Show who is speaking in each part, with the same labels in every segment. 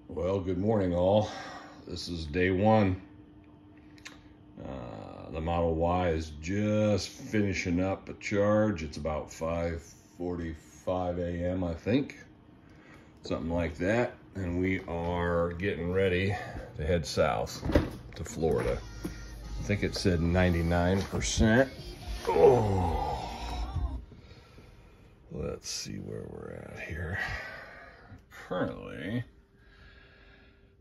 Speaker 1: Well, good morning all. This is day one. The Model Y is just finishing up a charge. It's about 5:45 a.m. I think, something like that, and we are getting ready to head south to Florida. I think it said 99%. Oh, let's see where we're at here. Currently,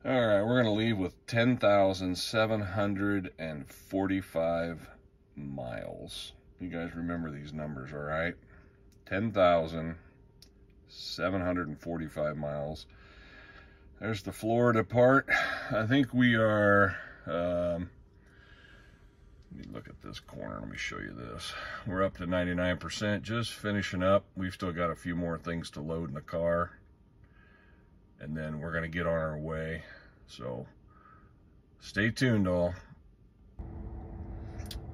Speaker 1: all right, we're going to leave with 10,745 miles. You guys remember these numbers, all right? 10,745 miles. There's the Florida part. I think we are, let me look at this corner. Let me show you this. We're up to 99%, just finishing up. We've still got a few more things to load in the car, and then we're going to get on our way. So stay tuned all.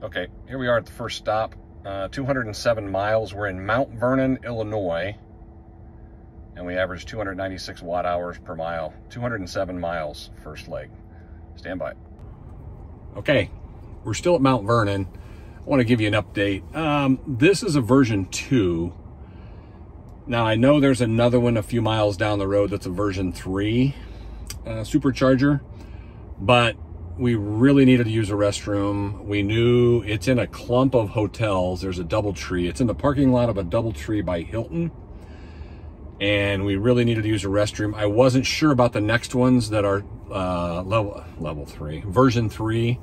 Speaker 1: Okay, here we are at the first stop. 207 miles. We're in Mount Vernon, Illinois, and we average 296 watt hours per mile. 207 miles, first leg. Stand by. Okay, we're still at Mount Vernon. I want to give you an update. This is a version 2. Now, I know there's another one a few miles down the road that's a version 3 supercharger, but we really needed to use a restroom. We knew it's in a clump of hotels. There's a DoubleTree. It's in the parking lot of a DoubleTree by Hilton, and we really needed to use a restroom. I wasn't sure about the next ones that are level 3, version 3.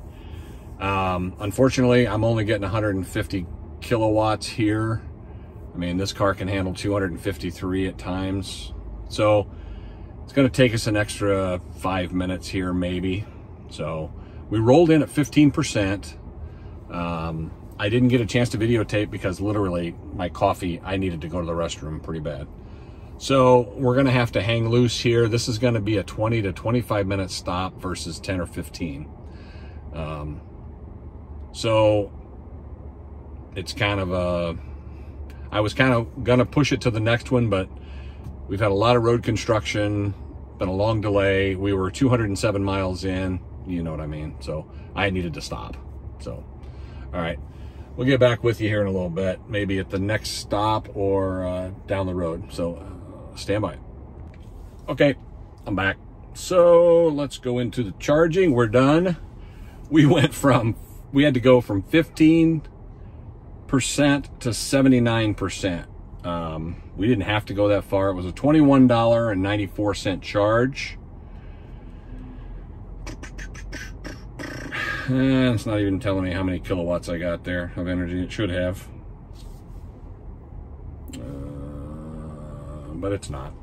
Speaker 1: Unfortunately, I'm only getting 150 kilowatts here. I mean, this car can handle 253 at times. So it's going to take us an extra 5 minutes here, maybe. So we rolled in at 15%. I didn't get a chance to videotape because literally my coffee, I needed to go to the restroom pretty bad. So we're going to have to hang loose here. This is going to be a 20 to 25 minute stop versus 10 or 15. So it's kind of a, I was kind of going to push it to the next one, but we've had a lot of road construction, been a long delay. We were 207 miles in, you know what I mean? So I needed to stop. So, all right, we'll get back with you here in a little bit, maybe at the next stop or down the road. So stand by. Okay, I'm back. So let's go into the charging. We're done. We had to go from 15% to 79%. We didn't have to go that far. It was a $21.94 charge. And it's not even telling me how many kilowatts I got there of energy. It should have. But it's not.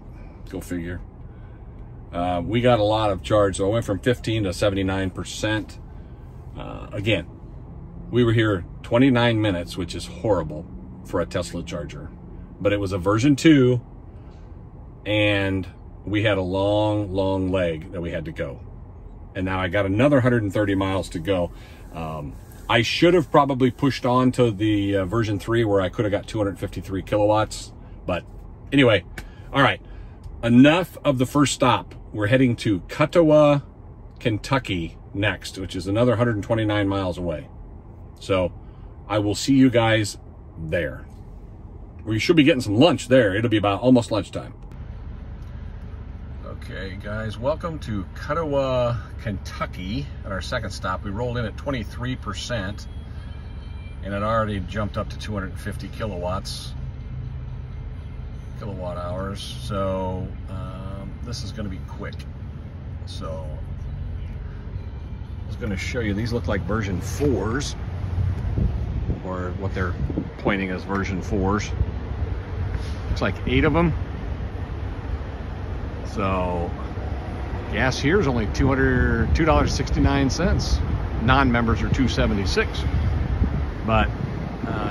Speaker 1: Go figure. We got a lot of charge. So I went from 15 to 79%. Again, we were here 29 minutes, which is horrible for a Tesla charger. But it was a version 2, and we had a long leg that we had to go. And now I got another 130 miles to go. I should have probably pushed on to the version 3 where I could have got 253 kilowatts. But anyway, all right, enough of the first stop. We're heading to Cuttawa, Kentucky next, which is another 129 miles away. So I will see you guys there. We should be getting some lunch there. It'll be about almost lunchtime. Okay, guys, welcome to Cuttawa, Kentucky. At our second stop, we rolled in at 23%, and it already jumped up to 250 kilowatt hours. So this is going to be quick. So I was going to show you, these look like version 4s, or what they're pointing as version 4s. Looks like 8 of them. So gas here is only $2.69. Non-members are $2.76. But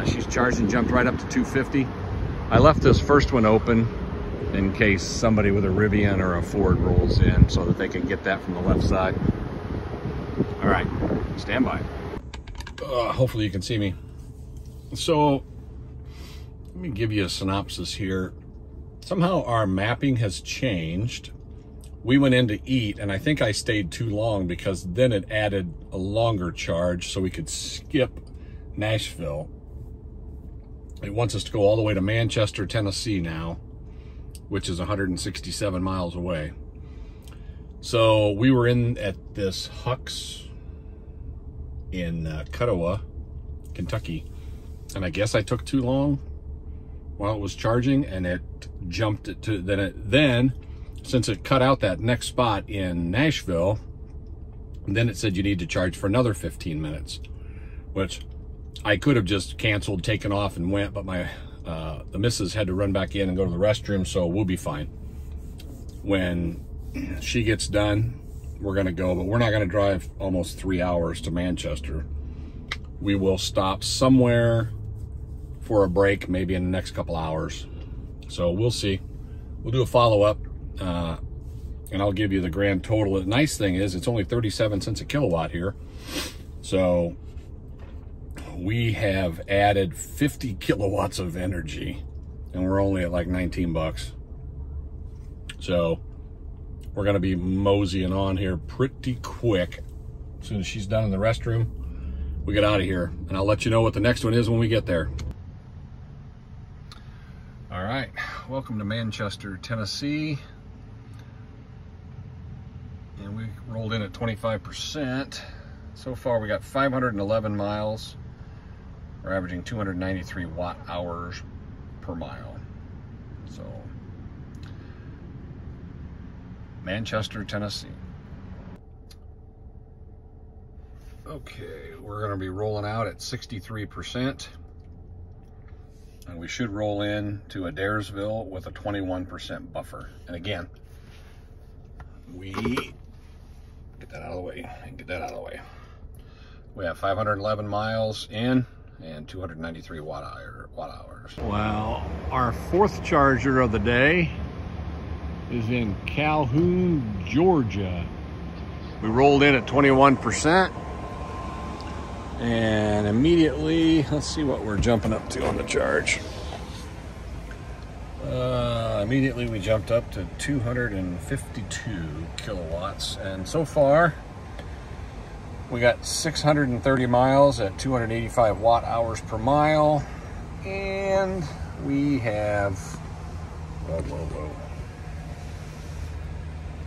Speaker 1: she's charged and jumped right up to 250. I left this first one open in case somebody with a Rivian or a Ford rolls in so that they can get that from the left side. All right, stand by. Hopefully you can see me. So let me give you a synopsis here. Somehow our mapping has changed we went in to eat, and I think I stayed too long because then it added a longer charge so we could skip Nashville. It wants us to go all the way to Manchester, Tennessee now, which is 167 miles away. So we were in at this Huck's in Cuttawa, Kentucky, and I guess I took too long while it was charging, and it jumped it to then since it cut out that next spot in Nashville, then it said you need to charge for another 15 minutes, which I could have just canceled, taken off, and went, but my the missus had to run back in and go to the restroom, so we'll be fine. When she gets done, we're gonna go, but we're not gonna drive almost 3 hours to Manchester. We will stop somewhere for a break, maybe in the next couple hours. So we'll see. We'll do a follow-up, and I'll give you the grand total. The nice thing is it's only 37 cents a kilowatt here. So we have added 50 kilowatts of energy, and we're only at like 19 bucks. So we're gonna be moseying on here pretty quick. As soon as she's done in the restroom, we get out of here, and I'll let you know what the next one is when we get there. All right, welcome to Manchester, Tennessee. And we rolled in at 25%. So far we got 511 miles. We're averaging 293 watt hours per mile. So, Manchester, Tennessee. Okay, we're gonna be rolling out at 63%. And we should roll in to Adairsville with a 21% buffer. And again, we get that out of the way and get that out of the way. We have 511 miles in and 293 watt hours. Well, our fourth charger of the day is in Calhoun, Georgia. We rolled in at 21%. And immediately, let's see what we're jumping up to on the charge. Immediately we jumped up to 252 kilowatts. And so far, we got 630 miles at 285 watt hours per mile. And we have, whoa.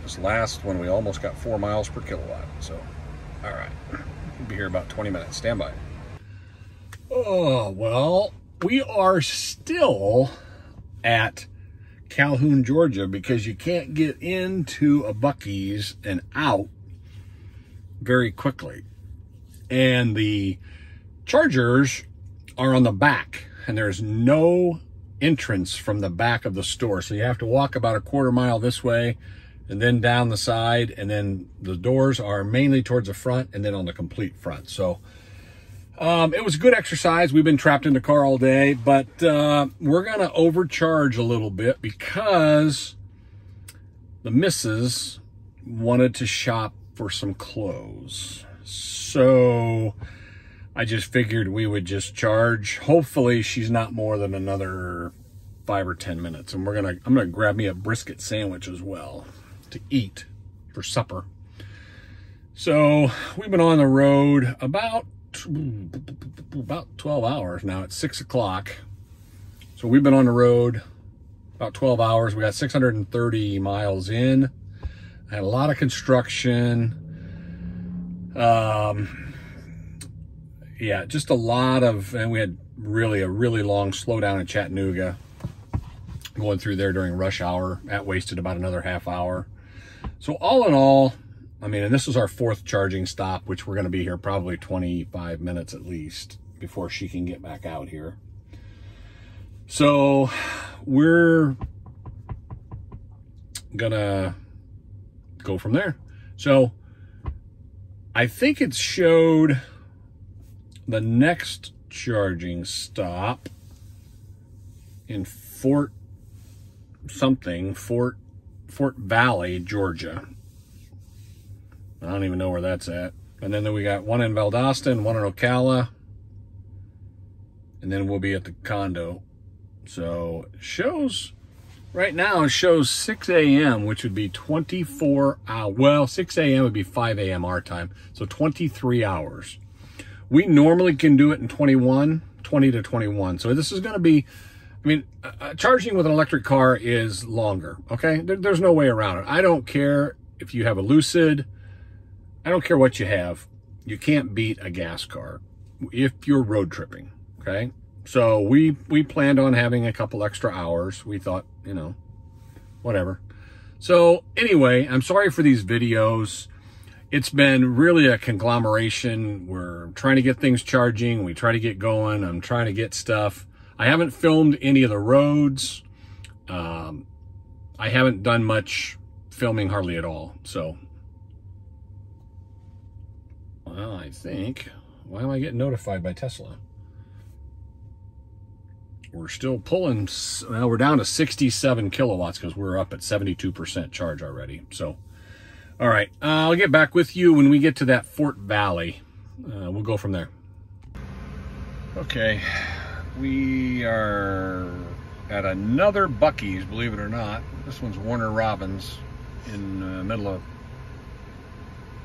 Speaker 1: This last one, we almost got 4 miles per kilowatt. So, all right. We'll be here about 20 minutes. Stand by. Oh, well, we are still at Calhoun, Georgia, because you can't get into a Buc-ee's and out very quickly. And the chargers are on the back, and there's no entrance from the back of the store. So you have to walk about a quarter mile this way, and then down the side, and then the doors are mainly towards the front and then on the complete front. So it was a good exercise. We've been trapped in the car all day, but we're gonna overcharge a little bit because the missus wanted to shop for some clothes. So I just figured we would just charge. Hopefully she's not more than another 5 or 10 minutes. And I'm gonna grab me a brisket sandwich as well to eat for supper. So we've been on the road about 12 hours now. It's 6 o'clock. So we've been on the road about 12 hours. We got 630 miles in. I had a lot of construction. Yeah, just a lot of, and we had a really long slowdown in Chattanooga. Going through there during rush hour. That wasted about another half hour. So all in all, I mean, and this is our fourth charging stop, which we're going to be here probably 25 minutes at least before she can get back out here. So we're going to go from there. So I think it showed the next charging stop in Fort Valley, Georgia. I don't even know where that's at. And then we got one in Valdosta, one in Ocala, and then we'll be at the condo. So it shows
Speaker 2: Right now it shows 6 a.m., which would be 24 hours. Well, 6 a.m. would be 5 a.m. our time, so 23 hours. We normally can do it in 20 to 21. So this is going to be, I mean, charging with an electric car is longer, okay? There's no way around it. I don't care if you have a Lucid. I don't care what you have. You can't beat a gas car if you're road tripping, okay? So we planned on having a couple extra hours. We thought, you know, whatever. So anyway, I'm sorry for these videos. It's been really a conglomeration. We're trying to get things charging. We try to get going. I'm trying to get stuff. I haven't filmed any of the roads. I haven't done much filming, hardly at all. So, well, I think, why am I getting notified by Tesla? We're still pulling, well, we're down to 67 kilowatts because we're up at 72% charge already. So, all right, I'll get back with you when we get to that Fort Valley. We'll go from there. Okay, we are at another Buc-ee's, believe it or not. This one's Warner Robins in the middle of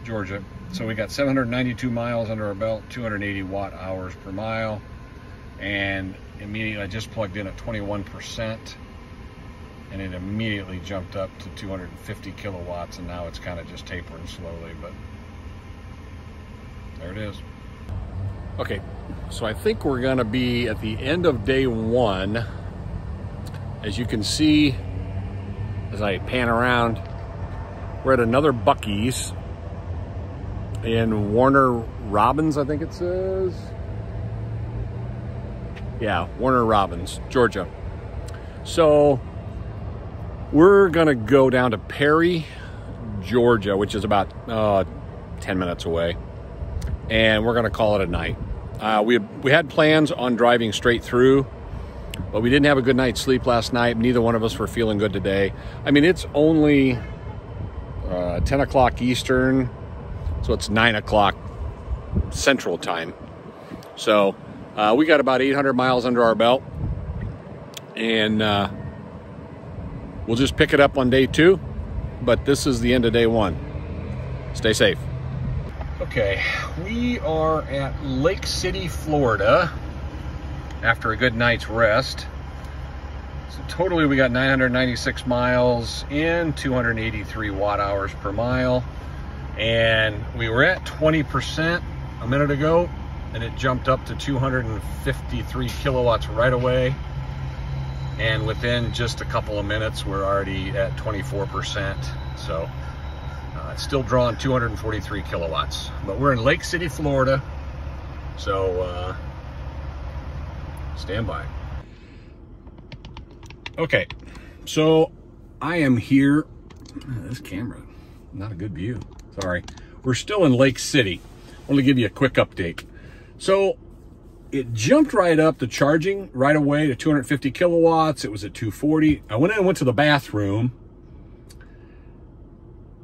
Speaker 2: Georgia. So we got 792 miles under our belt, 280 watt hours per mile. And immediately I just plugged in at 21% and it immediately jumped up to 250 kilowatts, and now it's kind of just tapering slowly, but there it is. Okay, so I think we're gonna be at the end of day one. As you can see, as I pan around, we're at another Buc-ee's in Warner Robins, I think it says. Yeah, Warner Robins, Georgia. So we're gonna go down to Perry, Georgia, which is about 10 minutes away, and we're gonna call it a night. We had plans on driving straight through, but we didn't have a good night's sleep last night. Neither one of us were feeling good today. I mean, it's only 10 o'clock Eastern, so it's 9 o'clock Central Time. So we got about 800 miles under our belt, and we'll just pick it up on day two, but this is the end of day one. Stay safe. Okay, we are at Lake City, Florida after a good night's rest. So totally we got 996 miles in, 283 watt hours per mile, and we were at 20% a minute ago, and it jumped up to 253 kilowatts right away. And within just a couple of minutes, we're already at 24%. So it's still drawing 243 kilowatts. But we're in Lake City, Florida. So stand by. Okay, so I am here. This camera, not a good view. Sorry. We're still in Lake City. I want to give you a quick update. So it jumped right up to charging right away to 250 kilowatts. It was at 240. I went in and went to the bathroom,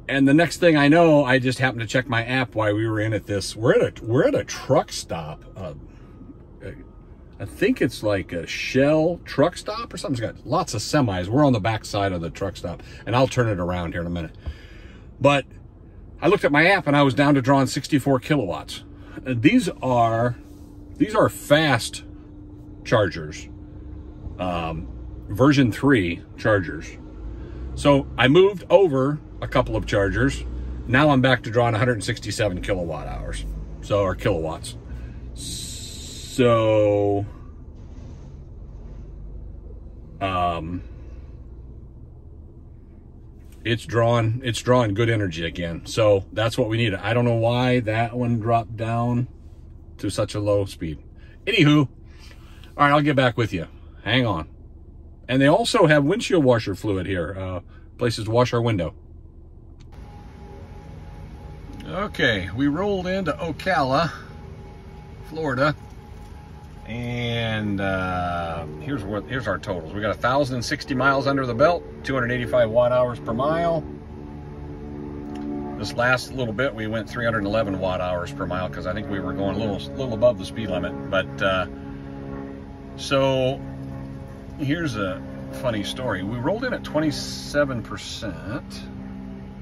Speaker 2: and the next thing I know, I just happened to check my app while we were in at this. We're at a truck stop. I think it's like a Shell truck stop or something. It's got lots of semis. We're on the back side of the truck stop, and I'll turn it around here in a minute. But I looked at my app and I was down to drawing 64 kilowatts. These are fast chargers, version 3 chargers. So I moved over a couple of chargers. Now I'm back to drawing 167 kilowatt hours, or kilowatts. So it's drawing good energy again. So that's what we need. I don't know why that one dropped down to such a low speed. Anywho, all right, I'll get back with you. Hang on. And they also have windshield washer fluid here, places to wash our window. Okay, we rolled into Ocala, Florida, and here's our totals. We got 1,060 miles under the belt, 285 watt hours per mile. This last little bit, we went 311 watt hours per mile because I think we were going a little above the speed limit. But so here's a
Speaker 1: funny story. We rolled in at 27%,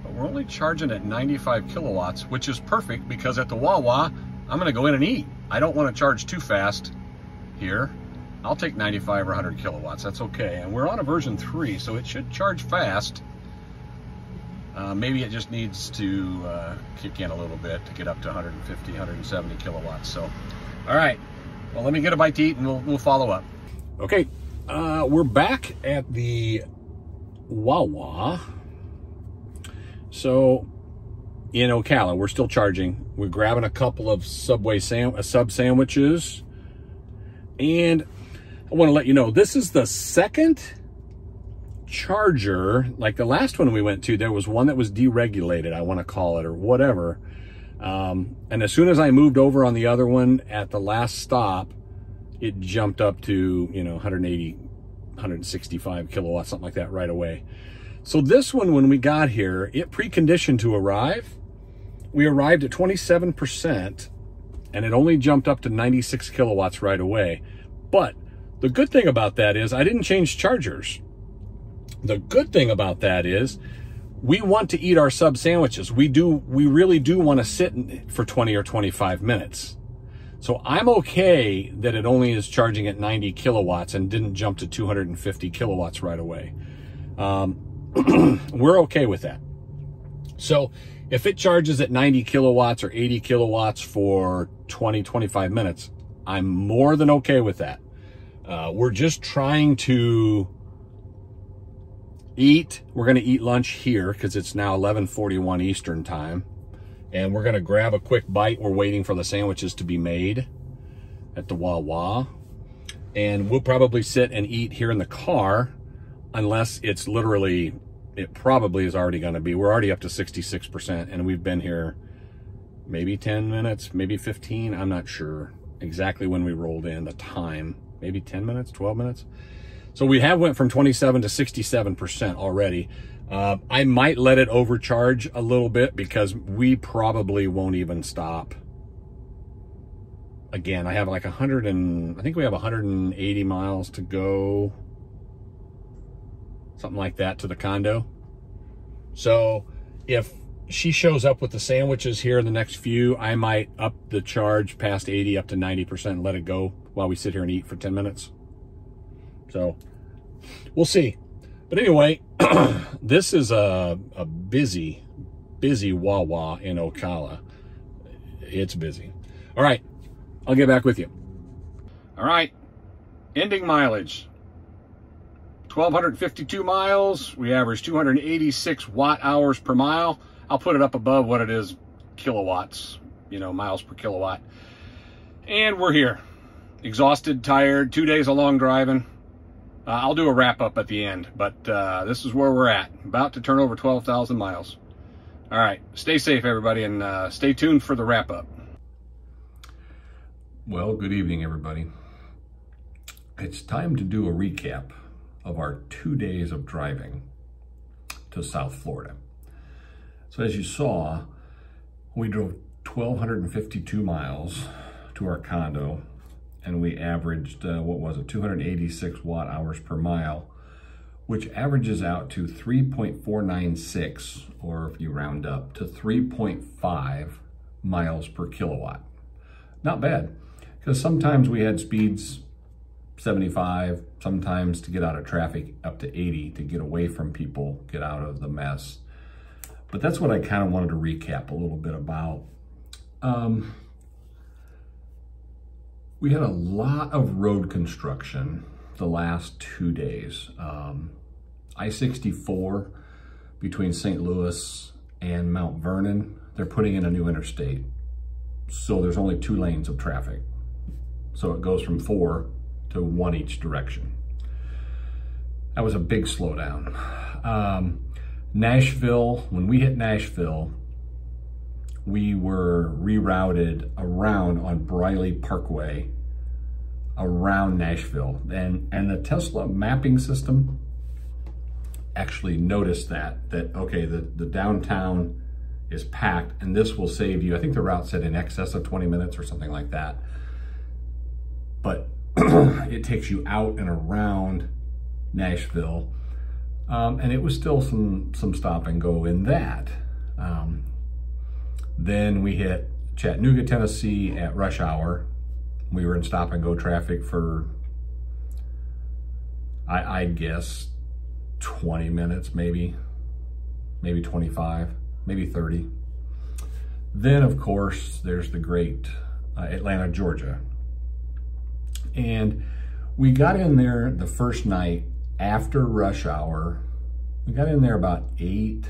Speaker 1: but we're only charging at 95 kilowatts, which is perfect because at the Wawa, I'm gonna go in and eat. I don't wanna charge too fast here. I'll take 95 or 100 kilowatts, that's okay. And we're on a version 3, so it should charge fast. Maybe it just needs to kick in a little bit to get up to 150, 170 kilowatts. So, all right, well, let me get a bite to eat and we'll follow up.
Speaker 2: Okay, we're back at the Wawa. So in Ocala, we're still charging. We're grabbing a couple of Subway sub sandwiches. And I want to let you know, this is the second charger. Like the last one we went to, there was one that was deregulated, I want to call it, or whatever. And as soon as I moved over on the other one at the last stop, it jumped up to, you know, 180, 165 kilowatts, something like that right away. So this one, when we got here, it preconditioned to arrive. We arrived at 27% and it only jumped up to 96 kilowatts right away. But the good thing about that is I didn't change chargers. The good thing about that is we want to eat our sub sandwiches. We really do want to sit for 20 or 25 minutes. So I'm okay that it only is charging at 90 kilowatts and didn't jump to 250 kilowatts right away. We're okay with that. So if it charges at 90 kilowatts or 80 kilowatts for 20, 25 minutes, I'm more than okay with that. We're just trying to eat. We're going to eat lunch here because it's now 11:41 Eastern time. And we're going to grab a quick bite. We're waiting for the sandwiches to be made at the Wawa. And we'll probably sit and eat here in the car unless it's literally, it probably is already going to be. We're already up to 66% and we've been here maybe 10 minutes, maybe 15. I'm not sure exactly when we rolled in, the time, maybe 10 minutes, 12 minutes. So we have went from 27 to 67% already. I might let it overcharge a little bit because we probably won't even stop. Again, I have like I think we have 180 miles to go. Something like that to the condo. So if she shows up with the sandwiches here in the next few, I might up the charge past 80 up to 90% and let it go while we sit here and eat for 10 minutes. So we'll see. But anyway, this is a busy Wawa in Ocala. It's busy. All right, I'll get back with you.
Speaker 1: All right, ending mileage. 1,252 miles. We average 286 watt hours per mile. I'll put it up above what it is kilowatts, you know, miles per kilowatt. And we're here. Exhausted, tired, 2 days of long driving. I'll do a wrap up at the end, but this is where we're at. About to turn over 12,000 miles. All right, stay safe, everybody, and stay tuned for the wrap up.
Speaker 2: Well, good evening, everybody. It's time to do a recap of our 2 days of driving to South Florida. So as you saw, we drove 1,252 miles to our condo, and we averaged, 286 watt hours per mile, which averages out to 3.496, or if you round up, to 3.5 miles per kilowatt. Not bad, because sometimes we had speeds 75, sometimes to get out of traffic up to 80 to get away from people, get out of the mess. But that's what I kind of wanted to recap a little bit about. We had a lot of road construction the last 2 days. I-64 between St. Louis and Mount Vernon, they're putting in a new interstate. So there's only 2 lanes of traffic. So it goes from 4 to 1 each direction. That was a big slowdown. Nashville, when we hit Nashville, we were rerouted around on Briley Parkway around Nashville. And the Tesla mapping system actually noticed that okay, the downtown is packed and this will save you, I think the route said in excess of 20 minutes or something like that. But it takes you out and around Nashville. And it was still some stop and go in that. Then we hit Chattanooga, Tennessee at rush hour. We were in stop and go traffic for, I'd guess, 20 minutes, maybe 25, maybe 30. Then, of course, there's the great Atlanta, Georgia. And we got in there the first night after rush hour. We got in there about 8,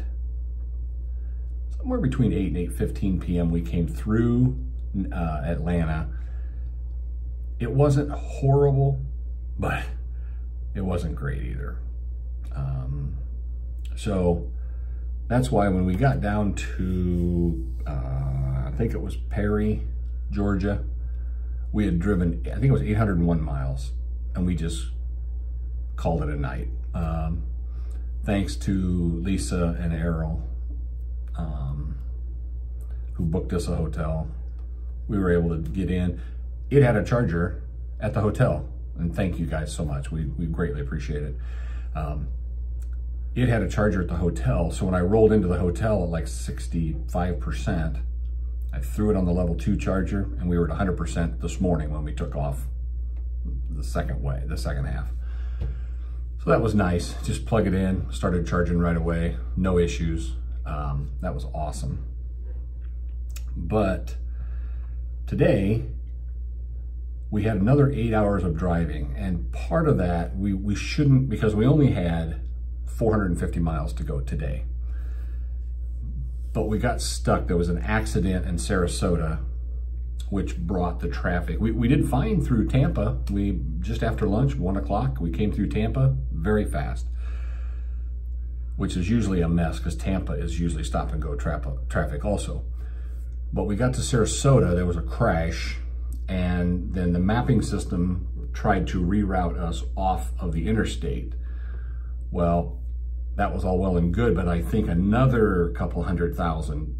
Speaker 2: somewhere between 8 and 8:15 p.m. We came through Atlanta. It wasn't horrible, but it wasn't great either. So that's why when we got down to, I think it was Perry, Georgia, we had driven, I think it was 801 miles, and we just called it a night. Thanks to Lisa and Errol, who booked us a hotel. We were able to get in. It had a charger at the hotel, and thank you guys so much. We greatly appreciate it. It had a charger at the hotel, so when I rolled into the hotel at like 65%, I threw it on the level 2 charger, and we were at 100% this morning when we took off the second half. So that was nice. Just plug it in, started charging right away, no issues. That was awesome. But today, we had another 8 hours of driving, and part of that, we shouldn't, because we only had 450 miles to go today. But we got stuck. There was an accident in Sarasota, which brought the traffic. We did fine through Tampa. We, just after lunch, 1 o'clock, we came through Tampa very fast, which is usually a mess because Tampa is usually stop and go traffic also. But we got to Sarasota, there was a crash, and then the mapping system tried to reroute us off of the interstate. Well, that was all well and good, but I think another couple 100,000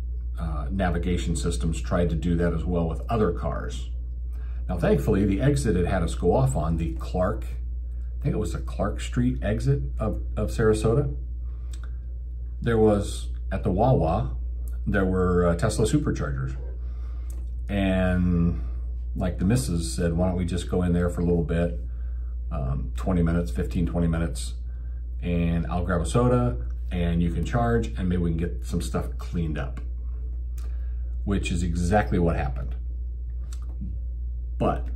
Speaker 2: navigation systems tried to do that as well with other cars. Now, thankfully, the exit it had us go off on, the Clark, I think it was the Clark Street exit of Sarasota. There was, at the Wawa, there were Tesla superchargers. And like the missus said, why don't we just go in there for a little bit, 20 minutes, 15, 20 minutes, and I'll grab a soda and you can charge and maybe we can get some stuff cleaned up, which is exactly what happened. But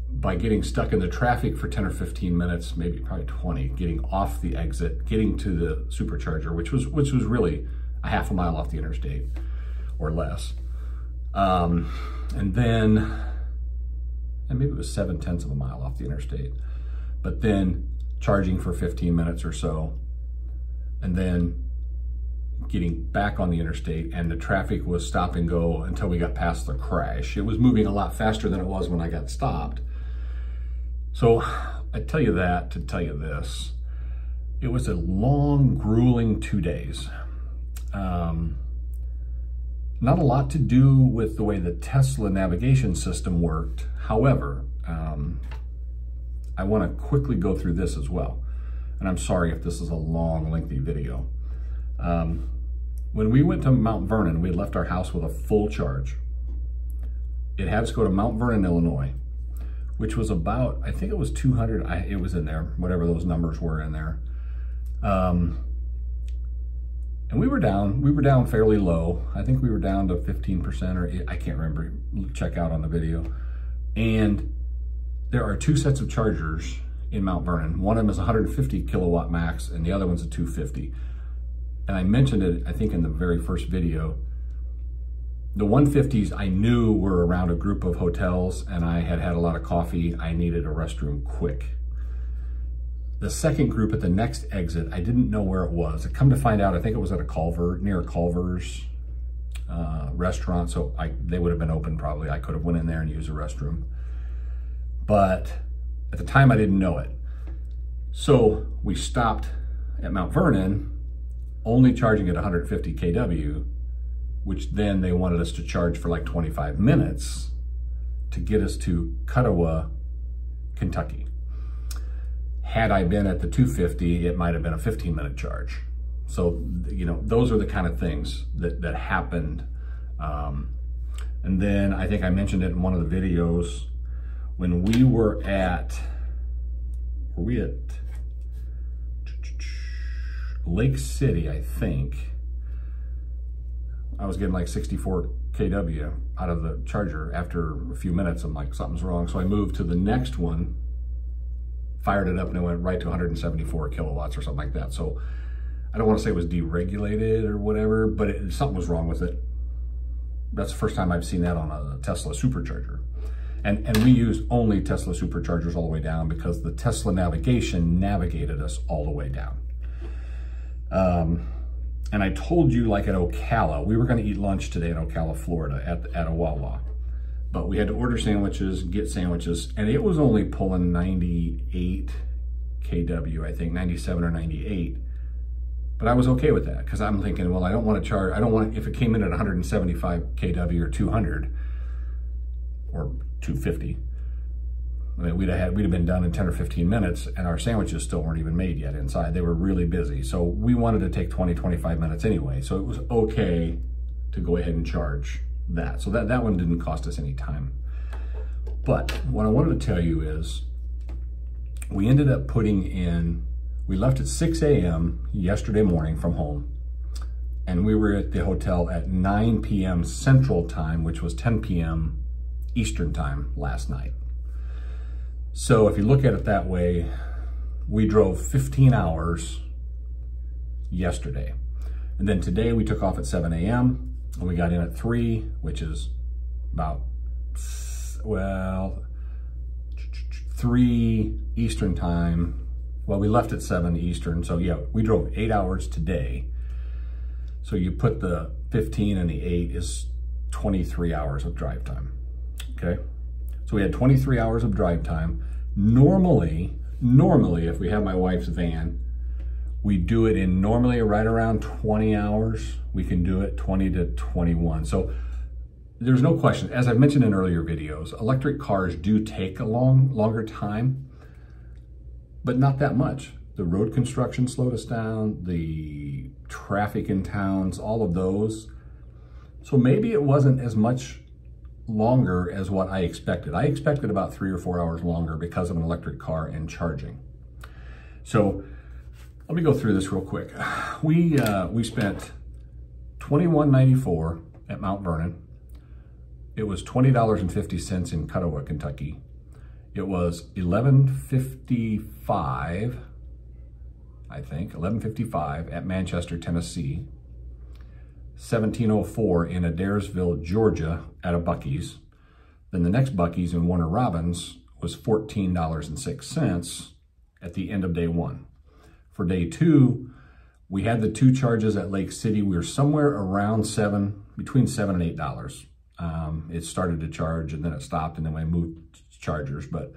Speaker 2: by getting stuck in the traffic for 10 or 15 minutes, maybe probably 20, getting off the exit, getting to the supercharger, which was really a half a mile off the interstate or less. And maybe it was 7/10 of a mile off the interstate, but then charging for 15 minutes or so, and then getting back on the interstate, and the traffic was stop and go until we got past the crash. It was moving a lot faster than it was when I got stopped. So I tell you that to tell you this. It was a long, grueling 2 days. Not a lot to do with the way the Tesla navigation system worked. However, I want to quickly go through this as well. And I'm sorry if this is a long, lengthy video. When we went to Mount Vernon, we had left our house with a full charge. It had us go to Mount Vernon, Illinois, which was about, I think it was 200, it was in there, whatever those numbers were in there. And we were down fairly low. I think we were down to 15%, or I can't remember, check out on the video. And there are 2 sets of chargers in Mount Vernon. One of them is 150 kilowatt max, and the other one's a 250. And I mentioned it, I think, in the very first video. The 150s I knew were around a group of hotels, and I had had a lot of coffee. I needed a restroom quick. The second group at the next exit, I didn't know where it was. I come to find out, I think it was at a Culver, near a Culver's restaurant, so they would have been open probably. I could have went in there and used the restroom. But at the time, I didn't know it. So we stopped at Mount Vernon, only charging at 150 kW, which then they wanted us to charge for like 25 minutes to get us to Cuttawa, Kentucky. Had I been at the 250, it might have been a 15-minute charge. So, you know, those are the kind of things that happened. And then I think I mentioned it in one of the videos when we were at, Lake City, I think. I was getting like 64 kW out of the charger. After a few minutes, I'm like, something's wrong. So I moved to the next one, fired it up, and it went right to 174 kilowatts or something like that. So I don't want to say it was deregulated or whatever, but something was wrong with it. That's the first time I've seen that on a Tesla supercharger. And we use only Tesla superchargers all the way down because the Tesla navigation navigated us all the way down. And I told you, like at Ocala, we were going to eat lunch today in Ocala, Florida at a Wawa. But we had to order sandwiches, get sandwiches, and it was only pulling 98 kW, I think, 97 or 98. But I was okay with that because I'm thinking, well, I don't want to charge, I don't want, if it came in at 175 kW or 200 or 250, I mean, we'd have been done in 10 or 15 minutes and our sandwiches still weren't even made yet inside. They were really busy. So we wanted to take 20, 25 minutes anyway. So it was okay to go ahead and charge that. So that one didn't cost us any time. But what I wanted to tell you is we ended up putting in, we left at 6 a.m. yesterday morning from home. And we were at the hotel at 9 p.m. Central Time, which was 10 p.m. Eastern Time last night. So if you look at it that way, we drove 15 hours yesterday. And then today we took off at 7 a.m. and we got in at 3, which is about, well, 3 Eastern Time. Well, we left at 7 Eastern. So yeah, we drove 8 hours today. So you put the 15 and the 8 is 23 hours of drive time, okay? So we had 23 hours of drive time. Normally, if we have my wife's van, we do it in normally right around 20 hours. We can do it 20 to 21. So there's no question, as I've mentioned in earlier videos, electric cars do take a longer time, but not that much. The road construction slowed us down, the traffic in towns, all of those. So maybe it wasn't as much longer as what I expected. I expected about 3 or 4 hours longer because of an electric car and charging. So let me go through this real quick. We spent $21.94 at Mount Vernon. It was $20.50 in Cudahy, Kentucky. It was $11.55, I think, $11.55 at Manchester, Tennessee. $17.04 in Adairsville, Georgia at a Buc-ee's. Then the next Buc-ee's in Warner Robins was $14.06 at the end of day 1. For day 2, we had the 2 charges at Lake City. We were somewhere around between $7 and $8. It started to charge and then it stopped and then we moved chargers. But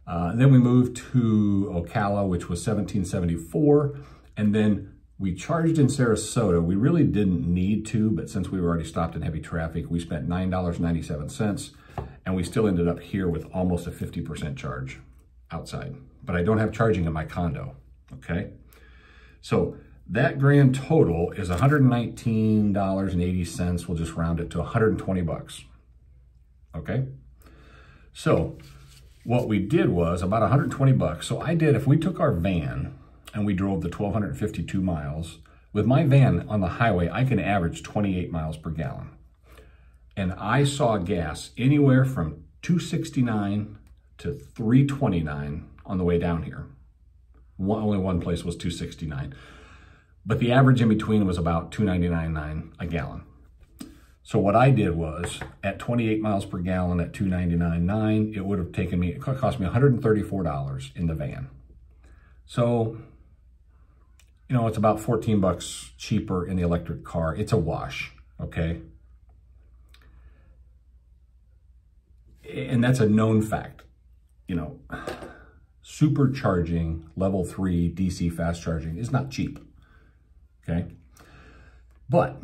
Speaker 2: then we moved to Ocala, which was $17.74. And then we charged in Sarasota. We really didn't need to, but since we were already stopped in heavy traffic, we spent $9.97, and we still ended up here with almost a 50% charge outside. But I don't have charging in my condo, okay? So that grand total is $119.80. We'll just round it to 120 bucks, okay? So what we did was about 120 bucks. So I did, if we took our van and we drove the 1,252 miles. With my van on the highway, I can average 28 miles per gallon. And I saw gas anywhere from $2.69 to $3.29 on the way down here. Only one place was $2.69. But the average in between was about $2.99.9 a gallon. So what I did was, at 28 miles per gallon at $2.99.9, it would have taken me, it cost me $134 in the van. So, you know, it's about 14 bucks cheaper in the electric car. It's a wash, okay? And that's a known fact. You know, supercharging level 3 DC fast charging is not cheap, okay? But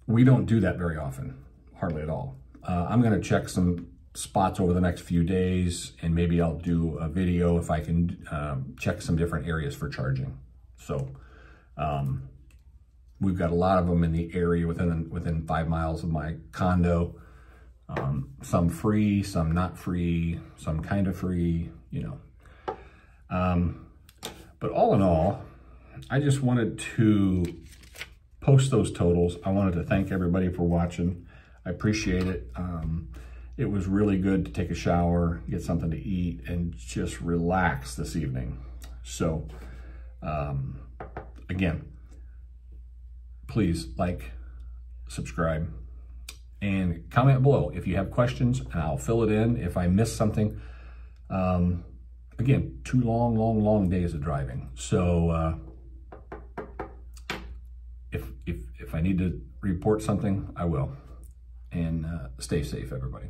Speaker 2: we don't do that very often, hardly at all. I'm gonna check some spots over the next few days, and maybe I'll do a video if I can check some different areas for charging. So we've got a lot of them in the area within 5 miles of my condo. Some free, some not free, some kind of free, you know. But all in all, I just wanted to post those totals. I wanted to thank everybody for watching. I appreciate it. It was really good to take a shower, get something to eat, and just relax this evening. So, again, please like, subscribe, and comment below if you have questions, and I'll fill it in if I miss something. Again, 2 long days of driving. So if I need to report something, I will. And stay safe, everybody.